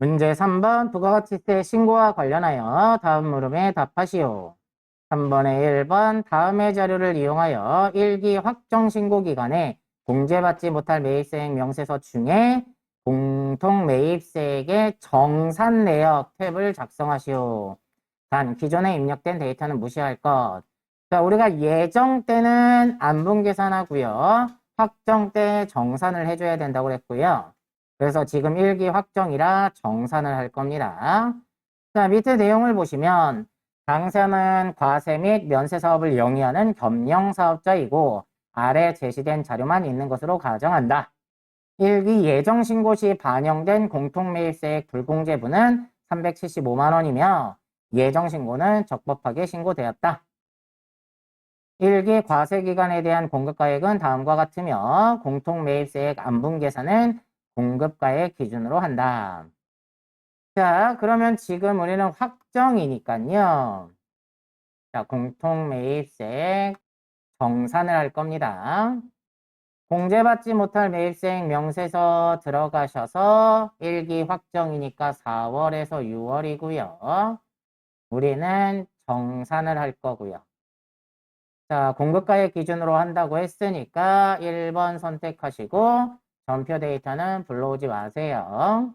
문제 3번 부가가치세 신고와 관련하여 다음 물음에 답하시오. 3번에 1번 다음의 자료를 이용하여 1기 확정 신고 기간에 공제받지 못할 매입세액 명세서 중에 공통 매입세액의 정산 내역 탭을 작성하시오. 단 기존에 입력된 데이터는 무시할 것. 자, 우리가 예정 때는 안분 계산하고요. 확정 때 정산을 해줘야 된다고 그랬고요. 그래서 지금 1기 확정이라 정산을 할 겁니다. 자, 밑에 내용을 보시면 당사는 과세 및 면세 사업을 영위하는 겸용 사업자이고 아래 제시된 자료만 있는 것으로 가정한다. 1기 예정 신고 시 반영된 공통매입세액 불공제분은 375만 원이며 예정 신고는 적법하게 신고되었다. 1기 과세 기간에 대한 공급가액은 다음과 같으며 공통매입세액 안분 계산은 공급가액 기준으로 한다. 자, 그러면 지금 우리는 확정이니까요. 자, 공통매입세액 정산을 할 겁니다. 공제받지 못할 매입세액 명세서 들어가셔서 1기 확정이니까 4월에서 6월이고요. 우리는 정산을 할 거고요. 자, 공급가액 기준으로 한다고 했으니까 1번 선택하시고 전표 데이터는 불러오지 마세요.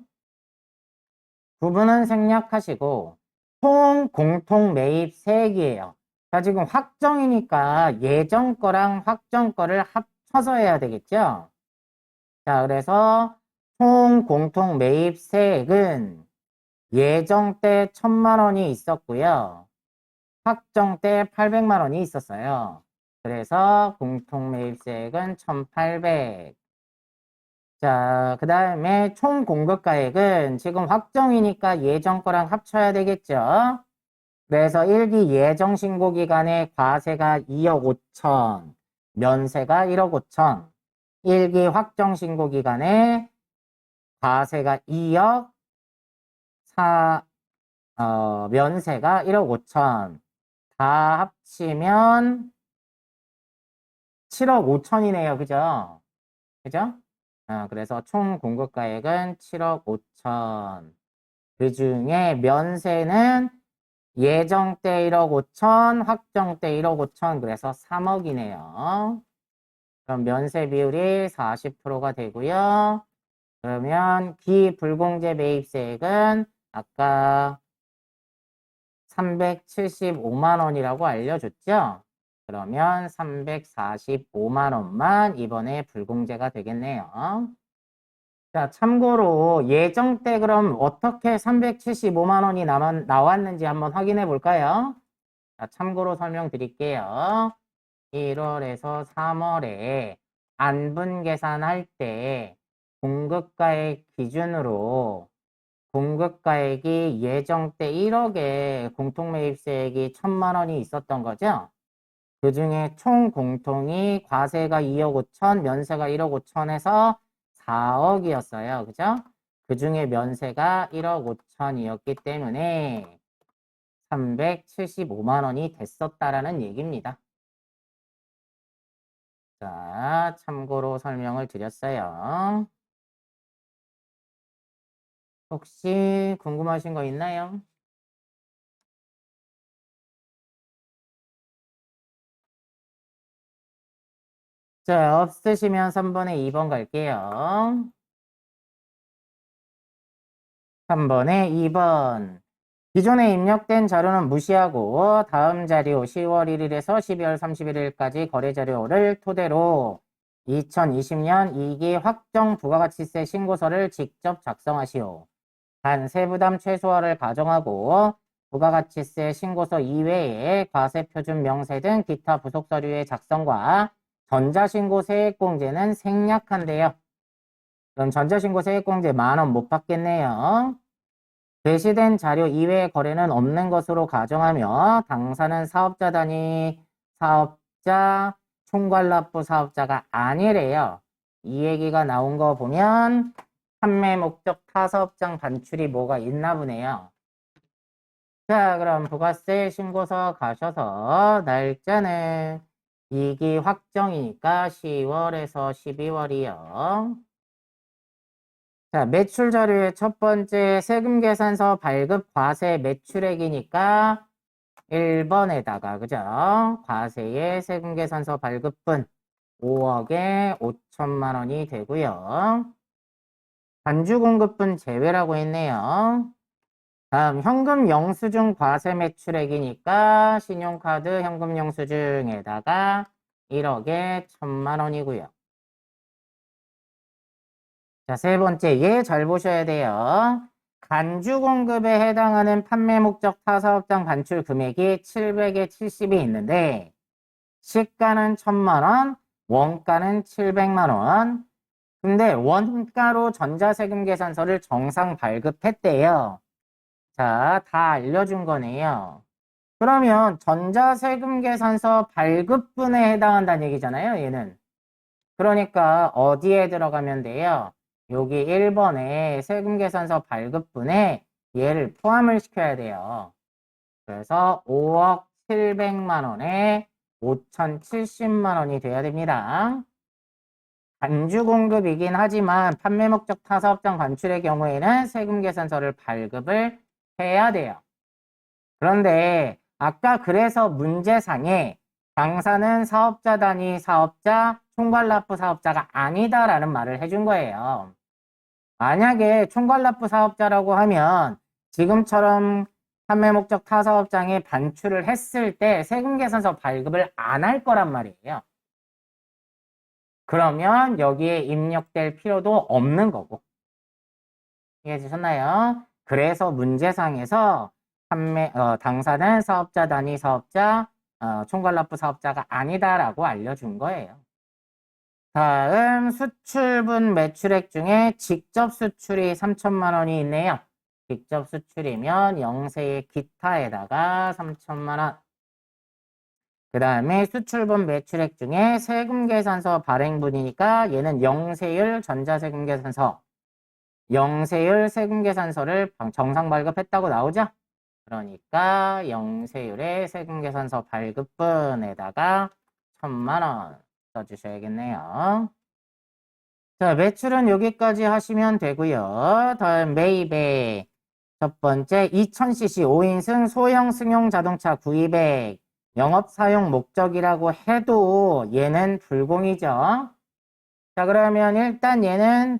부분은 생략하시고 총 공통 매입세액이에요. 자, 지금 확정이니까 예정 거랑 확정 거를 합쳐서 해야 되겠죠? 자, 그래서 총 공통 매입세액은 예정 때 1,000만 원이 있었고요. 확정 때 800만 원이 있었어요. 그래서 공통 매입세액은 1,800. 자, 그 다음에 총 공급가액은 지금 확정이니까 예정 거랑 합쳐야 되겠죠? 그래서 1기 예정 신고 기간에 과세가 2억 5천, 면세가 1억 5천. 1기 확정 신고 기간에 과세가 2억, 면세가 1억 5천. 다 합치면 7억 5천이네요. 그죠? 그죠? 그래서 총 공급가액은 7억 5천. 그 중에 면세는 예정 때 1억 5천, 확정 때 1억 5천, 그래서 3억이네요. 그럼 면세 비율이 40%가 되고요. 그러면 비불공제 매입세액은 아까 375만 원이라고 알려줬죠? 그러면 345만 원만 이번에 불공제가 되겠네요. 자, 참고로 예정 때 그럼 어떻게 375만 원이 나왔는지 한번 확인해 볼까요? 자, 참고로 설명드릴게요. 1월에서 3월에 안분 계산할 때 공급가액 기준으로 공급가액이 예정 때 1억에 공통매입세액이 1,000만 원이 있었던 거죠. 그 중에 총 공통이 과세가 2억 5천, 면세가 1억 5천에서 4억이었어요. 그죠? 그 중에 면세가 1억 5천이었기 때문에 375만 원이 됐었다라는 얘기입니다. 자, 참고로 설명을 드렸어요. 혹시 궁금하신 거 있나요? 자, 없으시면 3번에 2번 갈게요. 3번에 2번. 기존에 입력된 자료는 무시하고 다음 자료 10월 1일에서 12월 31일까지 거래 자료를 토대로 2020년 2기 확정 부가가치세 신고서를 직접 작성하시오. 단 세부담 최소화를 가정하고 부가가치세 신고서 이외에 과세표준 명세 등 기타 부속 서류의 작성과 전자신고 세액공제는 생략한대요. 그럼 전자신고 세액공제 10,000원 못 받겠네요. 제시된 자료 이외의 거래는 없는 것으로 가정하며 당사는 사업자 단위 사업자 총괄납부 사업자가 아니래요. 이 얘기가 나온 거 보면 판매 목적 타사업장 반출이 뭐가 있나 보네요. 자, 그럼 부가세 신고서 가셔서 날짜는 2기 확정이니까 10월에서 12월이요. 자, 매출 자료의 첫 번째 세금 계산서 발급 과세 매출액이니까 1번에다가, 그죠? 과세의 세금 계산서 발급분 5억에 5천만 원이 되고요. 반주 공급분 제외라고 했네요. 다음 현금 영수증 과세 매출액이니까 신용카드 현금 영수증에다가 1억에 1천만 원이고요. 자, 세 번째, 얘 잘 보셔야 돼요. 간주 공급에 해당하는 판매 목적 타사업장 반출 금액이 700에 70이 있는데, 시가는 1,000만 원, 원가는 700만 원. 근데 원가로 전자세금 계산서를 정상 발급했대요. 자, 다 알려준 거네요. 그러면 전자세금 계산서 발급분에 해당한다는 얘기잖아요, 얘는. 그러니까 어디에 들어가면 돼요? 여기 1번에 세금계산서 발급분에 얘를 포함을 시켜야 돼요. 그래서 5억 700만 원에 5,070만 원이 돼야 됩니다. 간주 공급이긴 하지만 판매 목적 타사업장 반출의 경우에는 세금계산서를 발급을 해야 돼요. 그런데 아까 그래서 문제상에 당사는 사업자 단위 사업자, 총괄납부 사업자가 아니다라는 말을 해준 거예요. 만약에 총괄납부 사업자라고 하면 지금처럼 판매 목적 타사업장에 반출을 했을 때 세금계산서 발급을 안 할 거란 말이에요. 그러면 여기에 입력될 필요도 없는 거고. 이해되셨나요? 그래서 문제상에서 당사는 사업자 단위 사업자, 총괄납부 사업자가 아니다라고 알려준 거예요. 다음 수출분 매출액 중에 직접 수출이 3천만 원이 있네요. 직접 수출이면 영세의 기타에다가 3천만 원. 그 다음에 수출분 매출액 중에 세금계산서 발행분이니까 얘는 영세율 전자세금계산서, 영세율 세금계산서를 정상 발급했다고 나오죠? 그러니까 영세율의 세금계산서 발급분에다가 1,000만 원 써주셔야겠네요. 자, 매출은 여기까지 하시면 되고요. 다음 매입액 첫 번째 2000cc 5인승 소형 승용 자동차 구입액 영업 사용 목적이라고 해도 얘는 불공이죠. 자, 그러면 일단 얘는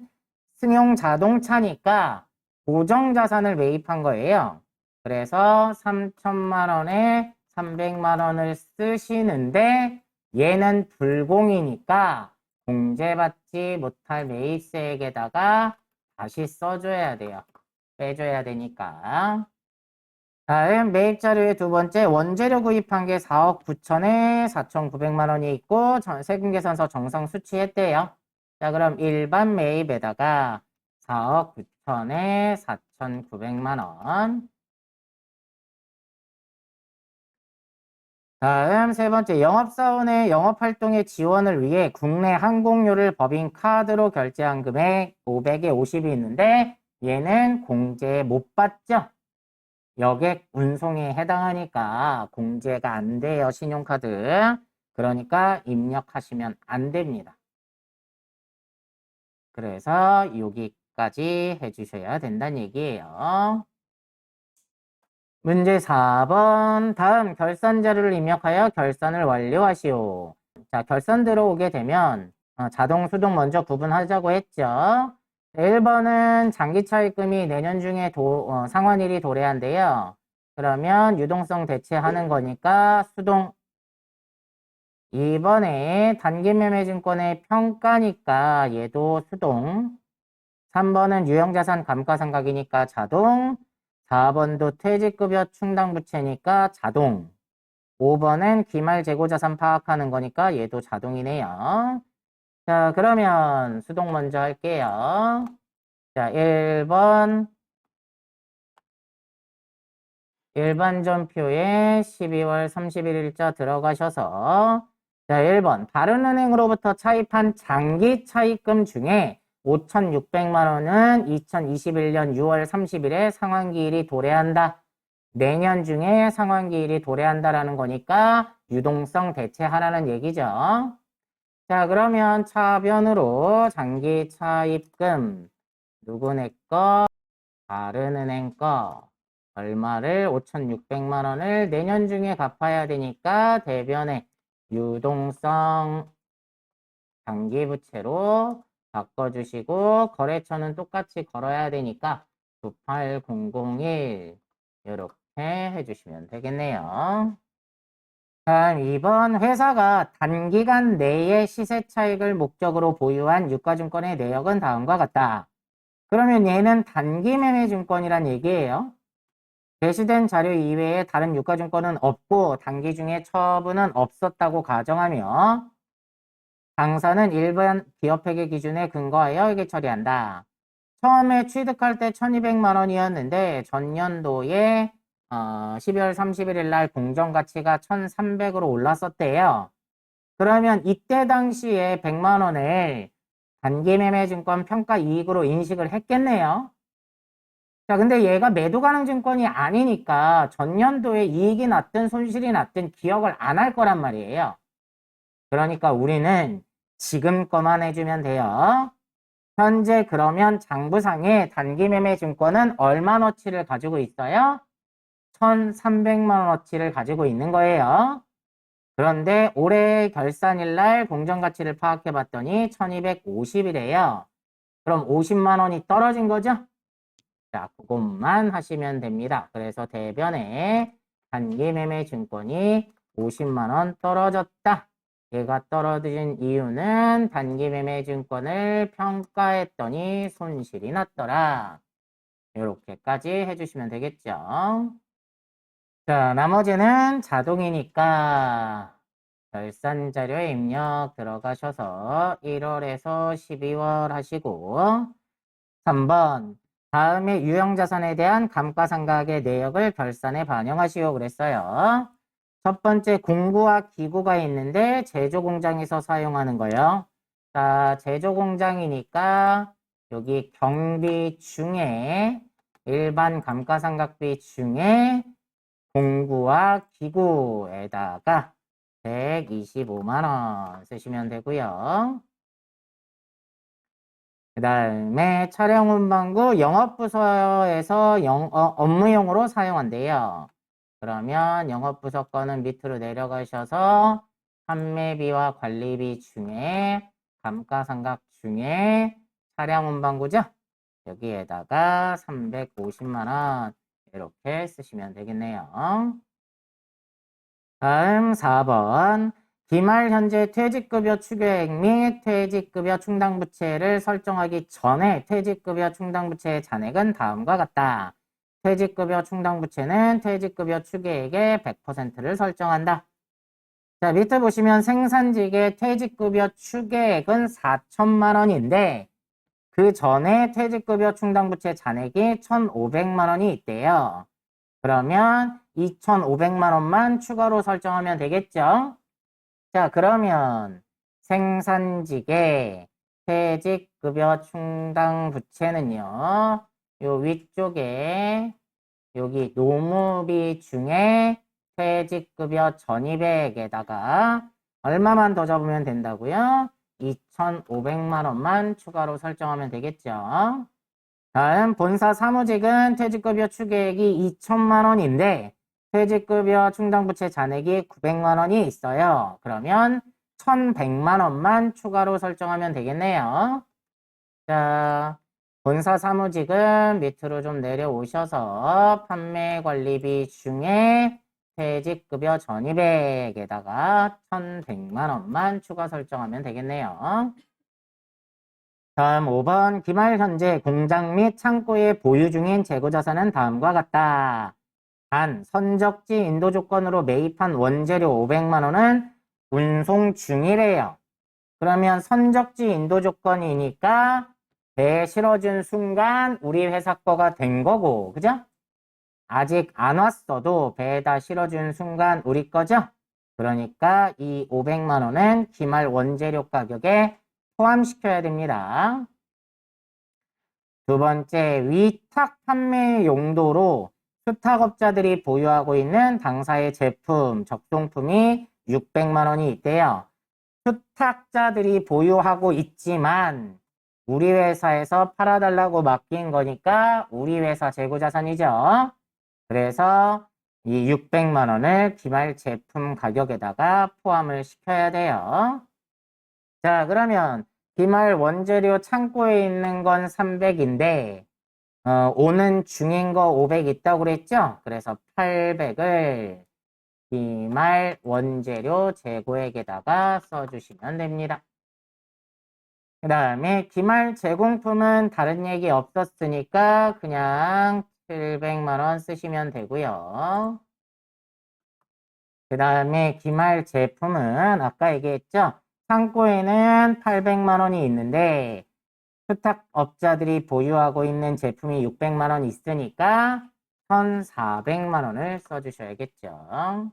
승용 자동차니까 고정자산을 매입한 거예요. 그래서 3천만 원에 300만 원을 쓰시는데 얘는 불공이니까 공제받지 못할 매입세액에다가 다시 써줘야 돼요. 빼줘야 되니까. 다음 매입 자료의 두 번째 원재료 구입한 게 4억 9천에 4,900만 원이 있고 세금계산서 정상 수취했대요. 자, 그럼 일반 매입에다가 4억 9천에 4,900만 원. 다음 세 번째 영업사원의 영업활동의 지원을 위해 국내 항공료를 법인 카드로 결제한 금액 500에 50이 있는데 얘는 공제 못 받죠? 여객 운송에 해당하니까 공제가 안 돼요, 신용카드. 그러니까 입력하시면 안 됩니다. 그래서 여기까지 해주셔야 된다는 얘기예요. 문제 4번 다음 결산 자료를 입력하여 결산을 완료하시오. 자, 결산 들어오게 되면 자동 수동 먼저 구분하자고 했죠. 1번은 장기차입금이 내년 중에 상환일이 도래한대요. 그러면 유동성 대체하는 거니까 수동. 2번에 단기매매증권의 평가니까 얘도 수동. 3번은 유형자산 감가상각이니까 자동. 4번도 퇴직급여 충당부채니까 자동. 5번은 기말 재고자산 파악하는 거니까 얘도 자동이네요. 자, 그러면 수동 먼저 할게요. 자, 1번 일반전표에 12월 31일자 들어가셔서 자, 1번 다른은행으로부터 차입한 장기 차입금 중에 5,600만 원은 2021년 6월 30일에 상환기일이 도래한다. 내년 중에 상환기일이 도래한다라는 거니까 유동성 대체하라는 얘기죠. 자, 그러면 차변으로 장기 차입금 누구네 거, 다른 은행 거. 얼마를 5,600만 원을 내년 중에 갚아야 되니까 대변에 유동성 단기부채로 바꿔주시고 거래처는 똑같이 걸어야 되니까 98001 이렇게 해주시면 되겠네요. 다음 2번 회사가 단기간 내에 시세 차익을 목적으로 보유한 유가증권의 내역은 다음과 같다. 그러면 얘는 단기 매매 증권이란 얘기예요. 게시된 자료 이외에 다른 유가증권은 없고 단기 중에 처분은 없었다고 가정하며 당사는 일반 기업회계 기준에 근거하여 회계 처리한다. 처음에 취득할 때 1,200만 원이었는데 전년도에 12월 31일 날 공정가치가 1,300으로 올랐었대요. 그러면 이때 당시에 100만 원을 단기매매증권 평가이익으로 인식을 했겠네요. 자, 근데 얘가 매도가능증권이 아니니까 전년도에 이익이 났든 손실이 났든 기억을 안 할 거란 말이에요. 그러니까 우리는 지금 거만 해주면 돼요. 현재 그러면 장부상에 단기매매증권은 얼마너치를 가지고 있어요? 1,300만 원어치를 가지고 있는 거예요. 그런데 올해 결산일 날 공정가치를 파악해 봤더니 1,250이래요. 그럼 50만 원이 떨어진 거죠? 자, 그것만 하시면 됩니다. 그래서 대변에 단기매매증권이 50만 원 떨어졌다. 얘가 떨어진 이유는 단기매매증권을 평가했더니 손실이 났더라. 이렇게까지 해주시면 되겠죠. 자, 나머지는 자동이니까 결산자료에 입력 들어가셔서 1월에서 12월 하시고 3번 다음에 유형자산에 대한 감가상각의 내역을 결산에 반영하시오 그랬어요. 첫 번째 공구와 기구가 있는데 제조공장에서 사용하는 거요. 자, 제조공장이니까 여기 경비 중에 일반 감가상각비 중에 공구와 기구에다가 125만 원 쓰시면 되고요. 그 다음에 차량 운반구 영업부서에서 업무용으로 사용한대요. 그러면 영업부서 거는 밑으로 내려가셔서 판매비와 관리비 중에 감가상각 중에 차량 운반구죠. 여기에다가 350만 원 이렇게 쓰시면 되겠네요. 다음 4번 기말 현재 퇴직급여 추계액 및 퇴직급여 충당부채를 설정하기 전에 퇴직급여 충당부채의 잔액은 다음과 같다. 퇴직급여 충당부채는 퇴직급여 추계액의 100%를 설정한다. 자, 밑에 보시면 생산직의 퇴직급여 추계액은 4천만 원인데 그 전에 퇴직급여 충당부채 잔액이 1,500만 원이 있대요. 그러면 2,500만 원만 추가로 설정하면 되겠죠? 자, 그러면 생산직의 퇴직급여 충당부채는요. 요 위쪽에 여기 노무비 중에 퇴직급여 전입액에다가 얼마만 더 잡으면 된다고요? 2,500만 원만 추가로 설정하면 되겠죠? 다음 본사 사무직은 퇴직급여 추계액이 2천만 원인데 퇴직급여 충당부채 잔액이 900만 원이 있어요. 그러면 1,100만 원만 추가로 설정하면 되겠네요. 자, 본사 사무직은 밑으로 좀 내려오셔서 판매관리비 중에 퇴직급여 전입액에다가 1,100만 원만 추가 설정하면 되겠네요. 다음 5번 기말 현재 공장 및 창고에 보유 중인 재고자산은 다음과 같다. 단 선적지 인도 조건으로 매입한 원재료 500만 원은 운송 중이래요. 그러면 선적지 인도 조건이니까 배에 실어준 순간 우리 회사 거가 된 거고, 그죠? 아직 안 왔어도 배에다 실어준 순간 우리 거죠? 그러니까 이 500만 원은 기말 원재료 가격에 포함시켜야 됩니다. 두 번째, 위탁 판매 용도로 수탁업자들이 보유하고 있는 당사의 제품, 적동품이 600만 원이 있대요. 수탁자들이 보유하고 있지만 우리 회사에서 팔아달라고 맡긴 거니까 우리 회사 재고자산이죠. 그래서 이 600만 원을 기말 제품 가격에다가 포함을 시켜야 돼요. 자, 그러면 기말 원재료 창고에 있는 건 300인데 오는 중인 거 500 있다고 그랬죠? 그래서 800을 기말 원재료 재고액에다가 써주시면 됩니다. 그 다음에 기말 제공품은 다른 얘기 없었으니까 그냥 700만 원 쓰시면 되고요. 그 다음에 기말 제품은 아까 얘기했죠? 창고에는 800만 원이 있는데 수탁업자들이 보유하고 있는 제품이 600만 원 있으니까 1,400만 원을 써주셔야겠죠.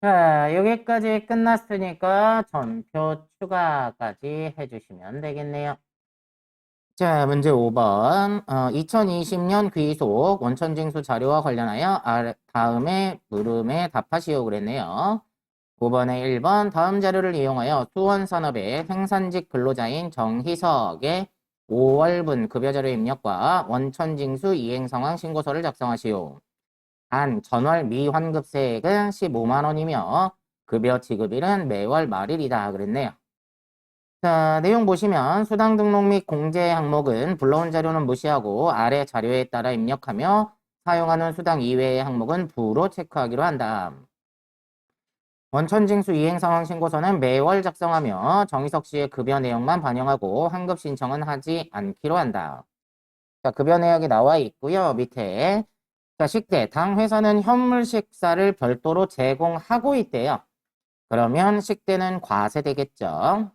자, 여기까지 끝났으니까 전표 추가까지 해주시면 되겠네요. 자, 문제 5번. 2020년 귀속 원천징수 자료와 관련하여 다음에 물음에 답하시오 그랬네요. 5번에 1번 다음 자료를 이용하여 수원산업의 생산직 근로자인 정희석의 5월분 급여자료 입력과 원천징수 이행상황 신고서를 작성하시오. 단 전월 미환급세액은 15만 원이며 급여 지급일은 매월 말일이다 그랬네요. 자, 내용 보시면 수당 등록 및 공제 항목은 불러온 자료는 무시하고 아래 자료에 따라 입력하며 사용하는 수당 이외의 항목은 부로 체크하기로 한다. 원천징수 이행상황 신고서는 매월 작성하며 정희석 씨의 급여 내용만 반영하고 환급 신청은 하지 않기로 한다. 자, 급여 내역이 나와 있고요. 밑에 자, 식대 당 회사는 현물 식사를 별도로 제공하고 있대요. 그러면 식대는 과세되겠죠.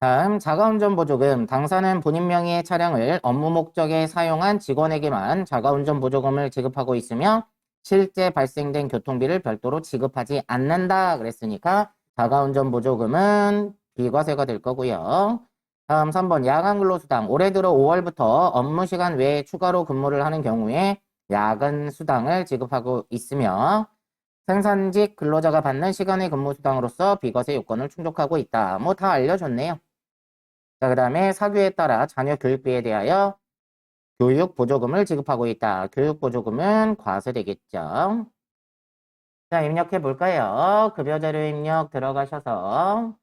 다음 자가운전 보조금. 당사는 본인 명의의 차량을 업무 목적에 사용한 직원에게만 자가운전 보조금을 지급하고 있으며 실제 발생된 교통비를 별도로 지급하지 않는다 그랬으니까 자가운전 보조금은 비과세가 될 거고요. 다음 3번 야간 근로수당. 올해 들어 5월부터 업무시간 외에 추가로 근무를 하는 경우에 야근 수당을 지급하고 있으며 생산직 근로자가 받는 시간의 근무 수당으로서 비과세 요건을 충족하고 있다. 뭐 다 알려줬네요. 자, 그 다음에 사규에 따라 자녀 교육비에 대하여 교육 보조금을 지급하고 있다. 교육 보조금은 과세되겠죠. 자, 입력해 볼까요? 급여 자료 입력 들어가셔서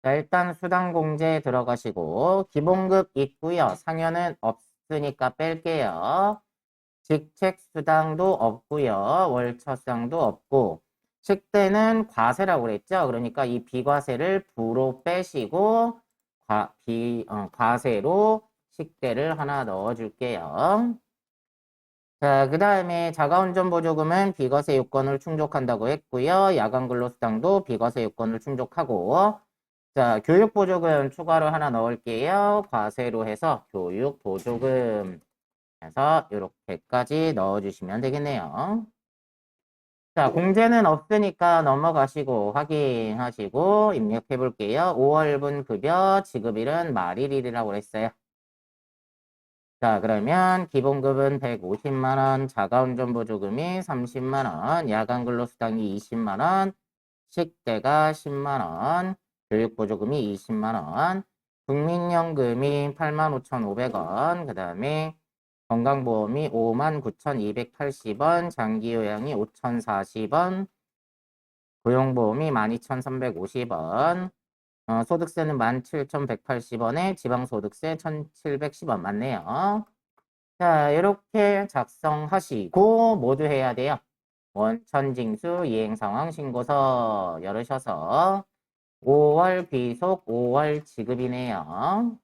자, 일단 수당 공제 들어가시고 기본급 있고요. 상여는 없으니까 뺄게요. 직책 수당도 없고요. 월차 수당도 없고 식대는 과세라고 그랬죠. 그러니까 이 비과세를 부로 빼시고 과세로 식대를 하나 넣어줄게요. 자, 그 다음에 자가운전 보조금은 비과세 요건을 충족한다고 했고요. 야간 근로수당도 비과세 요건을 충족하고 자, 교육보조금 추가로 하나 넣을게요. 과세로 해서 교육보조금 해서 이렇게까지 넣어주시면 되겠네요. 자, 공제는 없으니까 넘어가시고 확인하시고 입력해 볼게요. 5월분 급여 지급일은 말일이라고 했어요. 자, 그러면 기본급은 150만 원, 자가운전 보조금이 30만 원, 야간 근로수당이 20만 원, 식대가 10만 원, 교육보조금이 20만 원, 국민연금이 85,500원, 그 다음에 건강보험이 59,280원, 장기요양이 5,040원, 고용보험이 12,350원, 소득세는 17,180원에 지방소득세 1,710원 맞네요. 자, 이렇게 작성하시고 모두 해야 돼요. 원천징수 이행상황 신고서 열으셔서 5월 비속 5월 지급이네요.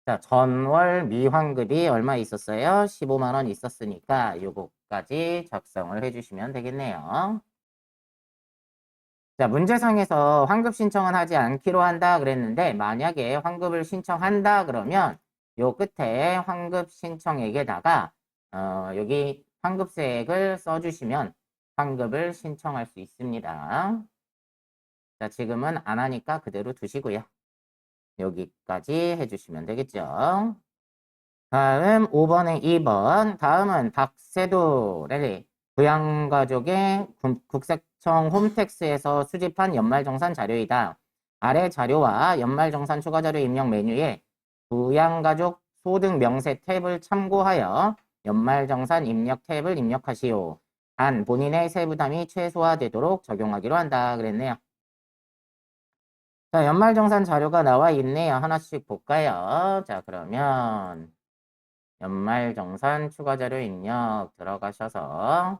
자, 전월 미환급이 얼마 있었어요? 15만 원 있었으니까 요거까지 작성을 해주시면 되겠네요. 자, 문제상에서 환급 신청은 하지 않기로 한다 그랬는데 만약에 환급을 신청한다 그러면 요 끝에 환급 신청액에다가 여기 환급세액을 써주시면 환급을 신청할 수 있습니다. 자, 지금은 안 하니까 그대로 두시고요. 여기까지 해주시면 되겠죠. 다음 5번에 2번. 다음은 박세도 랠리 부양가족의 국세청 홈택스에서 수집한 연말정산 자료이다. 아래 자료와 연말정산 추가 자료 입력 메뉴에 부양가족 소득 명세 탭을 참고하여 연말정산 입력 탭을 입력하시오. 단 본인의 세부담이 최소화되도록 적용하기로 한다 그랬네요. 자, 연말정산 자료가 나와 있네요. 하나씩 볼까요? 자, 그러면 연말정산 추가 자료 입력 들어가셔서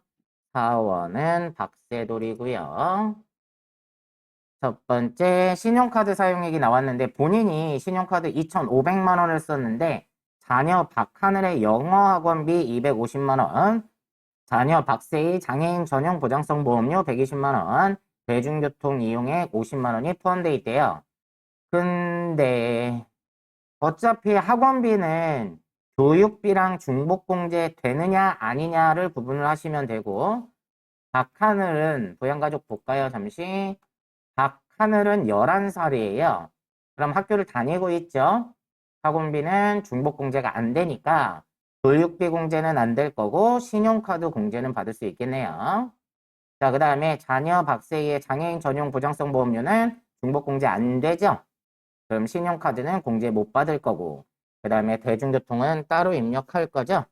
사원은 박세돌이고요. 첫 번째 신용카드 사용액이 나왔는데 본인이 신용카드 2,500만 원을 썼는데 자녀 박하늘의 영어학원비 250만 원, 자녀 박세희 장애인 전용 보장성 보험료 120만 원, 대중교통 이용액 50만 원이 포함되어 있대요. 근데 어차피 학원비는 교육비랑 중복공제 되느냐 아니냐를 구분을 하시면 되고 박하늘은 부양가족 볼까요? 잠시. 박하늘은 11살이에요. 그럼 학교를 다니고 있죠? 학원비는 중복공제가 안 되니까 교육비 공제는 안 될 거고 신용카드 공제는 받을 수 있겠네요. 자, 그 다음에 자녀 박세희의 장애인 전용 보장성 보험료는 중복공제 안 되죠? 그럼 신용카드는 공제 못 받을 거고 그 다음에 대중교통은 따로 입력할 거죠?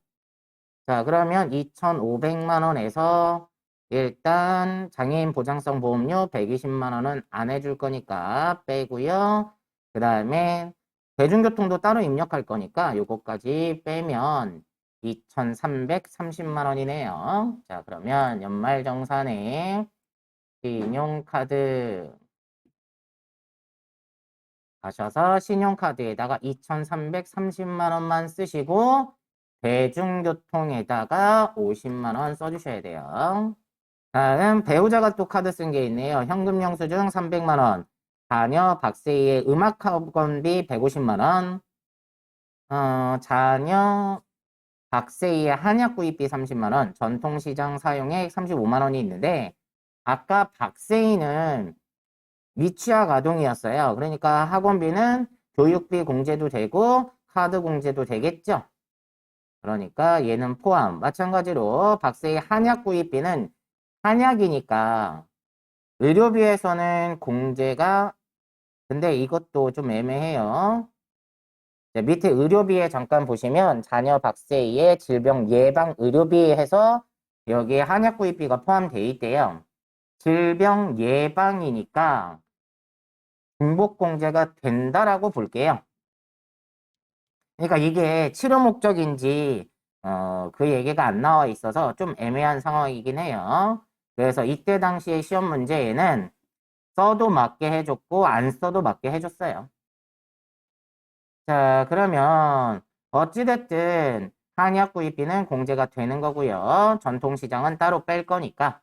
자, 그러면 2,500만 원에서 일단 장애인 보장성 보험료 120만 원은 안 해줄 거니까 빼고요. 그 다음에 대중교통도 따로 입력할 거니까 요거까지 빼면 2,330만 원이네요. 자, 그러면 연말정산에 신용카드 가셔서 신용카드에다가 2,330만 원만 쓰시고 대중교통에다가 50만 원 써주셔야 돼요. 다음 배우자가 또 카드 쓴 게 있네요. 현금 영수증 300만 원, 자녀 박세희의 음악학원비 150만 원, 자녀 박세희의 한약 구입비 30만 원, 전통시장 사용액 35만 원이 있는데 아까 박세희는 미취학 아동이었어요. 그러니까 학원비는 교육비 공제도 되고 카드 공제도 되겠죠. 그러니까 얘는 포함. 마찬가지로 박세희 한약 구입비는 한약이니까 의료비에서는 공제가 근데 이것도 좀 애매해요. 네, 밑에 의료비에 잠깐 보시면 자녀 박세희의 질병 예방 의료비 해서 여기에 한약 구입비가 포함되어 있대요. 질병 예방이니까 중복공제가 된다라고 볼게요. 그러니까 이게 치료 목적인지 그 얘기가 안 나와 있어서 좀 애매한 상황이긴 해요. 그래서 이때 당시에 시험 문제에는 써도 맞게 해줬고 안 써도 맞게 해줬어요. 자, 그러면 어찌됐든 한약 구입비는 공제가 되는 거고요. 전통시장은 따로 뺄 거니까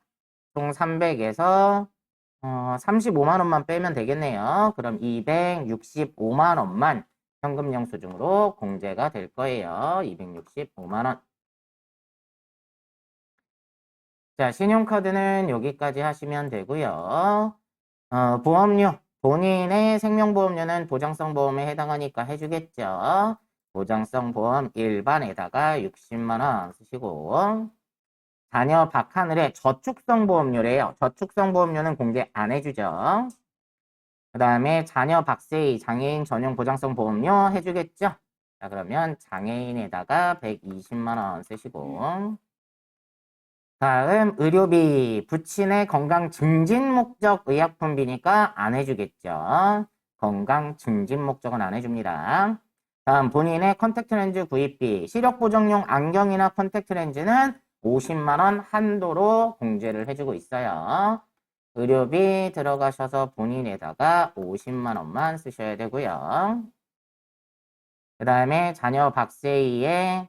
총 300에서 35만 원만 빼면 되겠네요. 그럼 265만 원만 현금 영수증으로 공제가 될 거예요. 265만 원. 자, 신용카드는 여기까지 하시면 되고요. 보험료. 본인의 생명보험료는 보장성 보험에 해당하니까 해주겠죠. 보장성 보험 일반에다가 60만 원 쓰시고 자녀 박하늘의 저축성 보험료래요. 저축성 보험료는 공제 안 해주죠. 그 다음에 자녀 박세희 장애인 전용 보장성 보험료 해주겠죠? 자, 그러면 장애인에다가 120만 원 쓰시고 다음 의료비 부친의 건강 증진 목적 의약품비니까 안 해주겠죠. 건강 증진 목적은 안 해줍니다. 다음 본인의 컨택트 렌즈 구입비 시력 보정용 안경이나 컨택트 렌즈는 50만 원 한도로 공제를 해주고 있어요. 의료비 들어가셔서 본인에다가 50만 원만 쓰셔야 되고요. 그 다음에 자녀 박세희의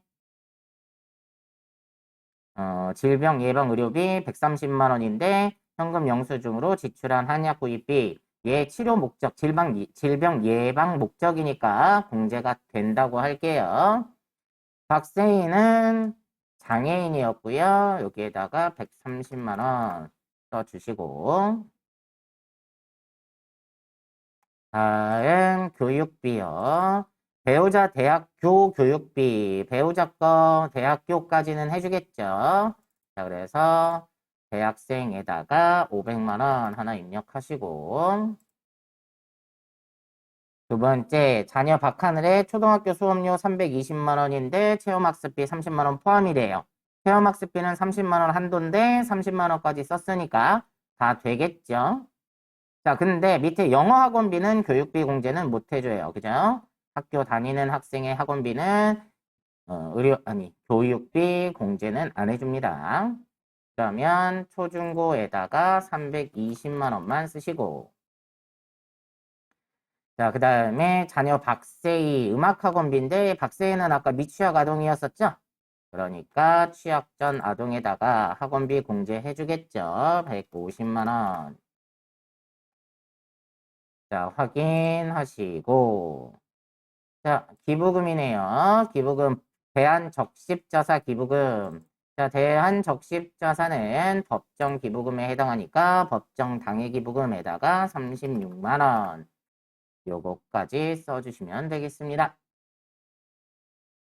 질병 예방 의료비 130만 원인데 현금 영수증으로 지출한 한약 구입비 얘 치료 목적 질병 예방 목적이니까 공제가 된다고 할게요. 박세희는 장애인이었고요. 여기에다가 130만 원 써주시고 다음 교육비요. 배우자 대학교 교육비, 배우자 거 대학교까지는 해주겠죠. 자, 그래서 대학생에다가 500만 원 하나 입력하시고 두 번째, 자녀 박하늘의 초등학교 수업료 320만 원인데 체험학습비 30만 원 포함이래요. 체험학습비는 30만 원 한도인데 30만 원까지 썼으니까 다 되겠죠? 자, 근데 밑에 영어 학원비는 교육비 공제는 못 해줘요. 그죠? 학교 다니는 학생의 학원비는 교육비 공제는 안 해줍니다. 그러면 초중고에다가 320만 원만 쓰시고. 자, 그 다음에 자녀 박세희 음악학원비인데 박세희는 아까 미취학 아동이었었죠? 그러니까 취학 전 아동에다가 학원비 공제해주겠죠? 150만 원. 자, 확인하시고. 자, 기부금이네요. 기부금, 대한적십자사 기부금. 자, 대한적십자사는 법정 기부금에 해당하니까 법정 당해 기부금에다가 36만 원. 요거까지 써주시면 되겠습니다.